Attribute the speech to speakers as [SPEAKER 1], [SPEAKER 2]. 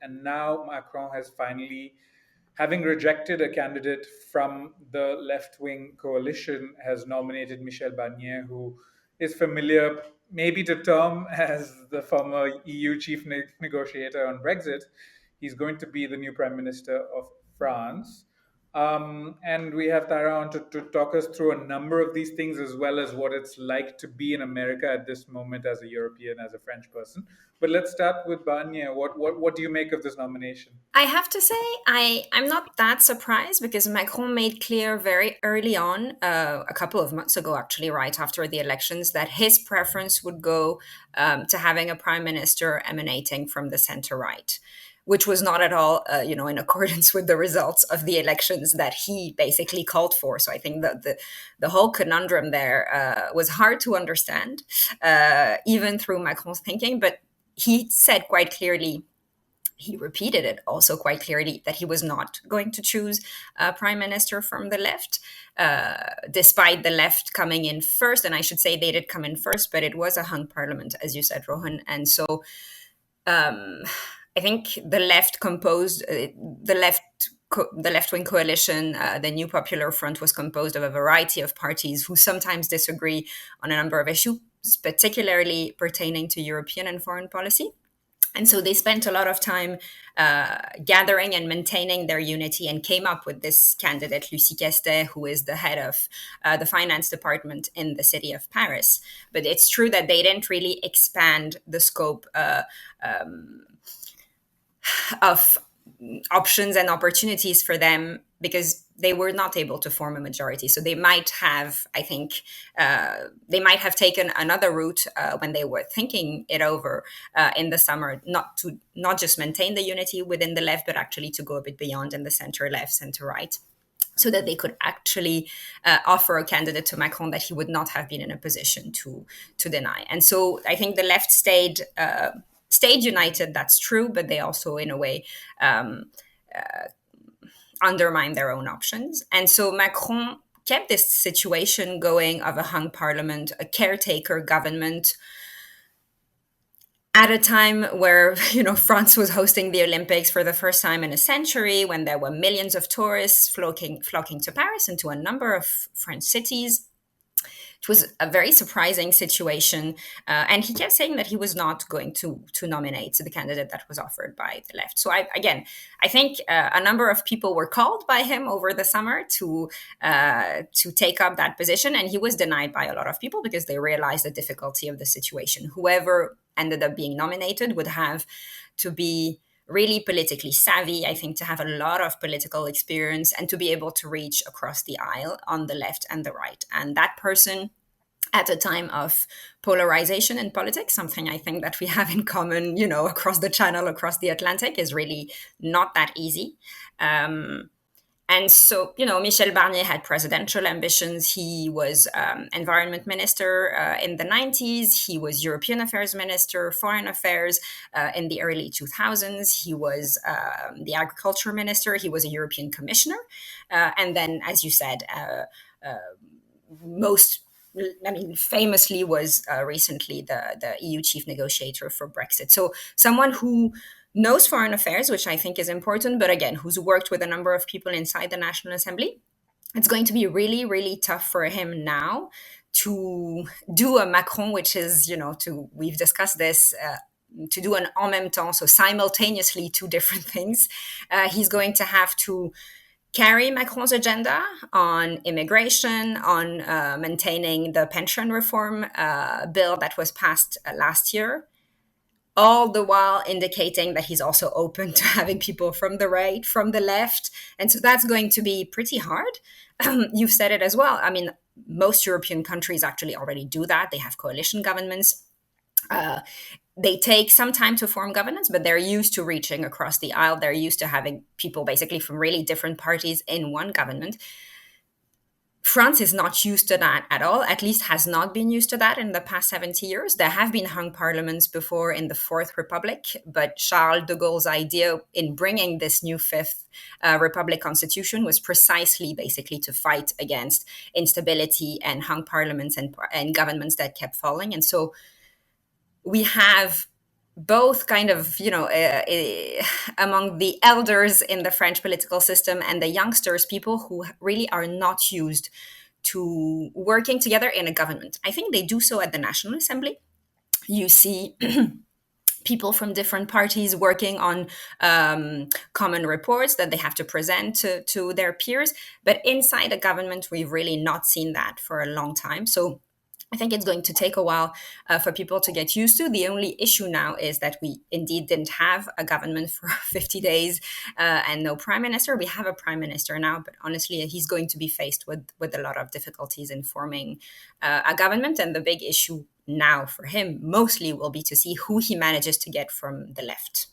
[SPEAKER 1] And now Macron has finally, having rejected a candidate from the left wing coalition, has nominated Michel Barnier, who is familiar, maybe to term, as the former EU chief negotiator on Brexit. He's going to be the new prime minister of France. And we have Tara on to talk us through a number of these things, as well as what it's like to be in America at this moment as a European, as a French person. But let's start with Barnier. What do you make of this nomination?
[SPEAKER 2] I have to say, I'm not that surprised because Macron made clear very early on, a couple of months ago, actually, right after the elections, that his preference would go to having a prime minister emanating from the center right, which was not at all, in accordance with the results of the elections that he basically called for. So I think that the whole conundrum there was hard to understand, even through Macron's thinking. But he said quite clearly, he repeated it also quite clearly, that he was not going to choose a prime minister from the left, despite the left coming in first. And I should say they did come in first, but it was a hung parliament, as you said, Rohan. And so I think the left composed the left wing coalition, the New Popular Front, was composed of a variety of parties who sometimes disagree on a number of issues, particularly pertaining to European and foreign policy. And so they spent a lot of time gathering and maintaining their unity, and came up with this candidate, Lucie Castet, who is the head of the finance department in the city of Paris. But it's true that they didn't really expand the scope of options and opportunities for them, because they were not able to form a majority. So they might have, I think, they might have taken another route when they were thinking it over in the summer, not just maintain the unity within the left, but actually to go a bit beyond in the center left, center right, so that they could actually offer a candidate to Macron that he would not have been in a position to deny. And so I think the left stayed united, that's true, but they also, in a way, undermine their own options. And so Macron kept this situation going of a hung parliament, a caretaker government, at a time where, France was hosting the Olympics for the first time in a century, when there were millions of tourists flocking to Paris and to a number of French cities. It was a very surprising situation. And he kept saying that he was not going to nominate the candidate that was offered by the left. So I think a number of people were called by him over the summer to take up that position. And he was denied by a lot of people because they realized the difficulty of the situation. Whoever ended up being nominated would have to be really politically savvy, I think, to have a lot of political experience and to be able to reach across the aisle on the left and the right. And that person, at a time of polarization in politics, something I think that we have in common, across the channel, across the Atlantic, is really not that easy. And so, Michel Barnier had presidential ambitions. He was environment minister in the 90s. He was European affairs minister, foreign affairs in the early 2000s. He was the agriculture minister. He was a European commissioner. And then, as you said, famously was recently the EU chief negotiator for Brexit. So someone who knows foreign affairs, which I think is important, but again, who's worked with a number of people inside the National Assembly. It's going to be really, really tough for him now to do a Macron, which is, we've discussed this, to do an en même temps, so simultaneously two different things. He's going to have to carry Macron's agenda on immigration, on maintaining the pension reform bill that was passed last year, all the while indicating that he's also open to having people from the right, from the left. And so that's going to be pretty hard. You've said it as well. I mean, most European countries actually already do that. They have coalition governments. They take some time to form governments, but they're used to reaching across the aisle. They're used to having people basically from really different parties in one government. France is not used to that at all, at least has not been used to that in the past 70 years. There have been hung parliaments before in the Fourth Republic, but Charles de Gaulle's idea in bringing this new Fifth Republic constitution was precisely basically to fight against instability and hung parliaments and governments that kept falling. And so we have both kind of, among the elders in the French political system and the youngsters, people who really are not used to working together in a government. I think they do so at the National Assembly. You see people from different parties working on common reports that they have to present to their peers. But inside the government, we've really not seen that for a long time. So I think it's going to take a while for people to get used to. The only issue now is that we indeed didn't have a government for 50 days and no prime minister. We have a prime minister now, but honestly, he's going to be faced with a lot of difficulties in forming a government. And the big issue now for him mostly will be to see who he manages to get from the left.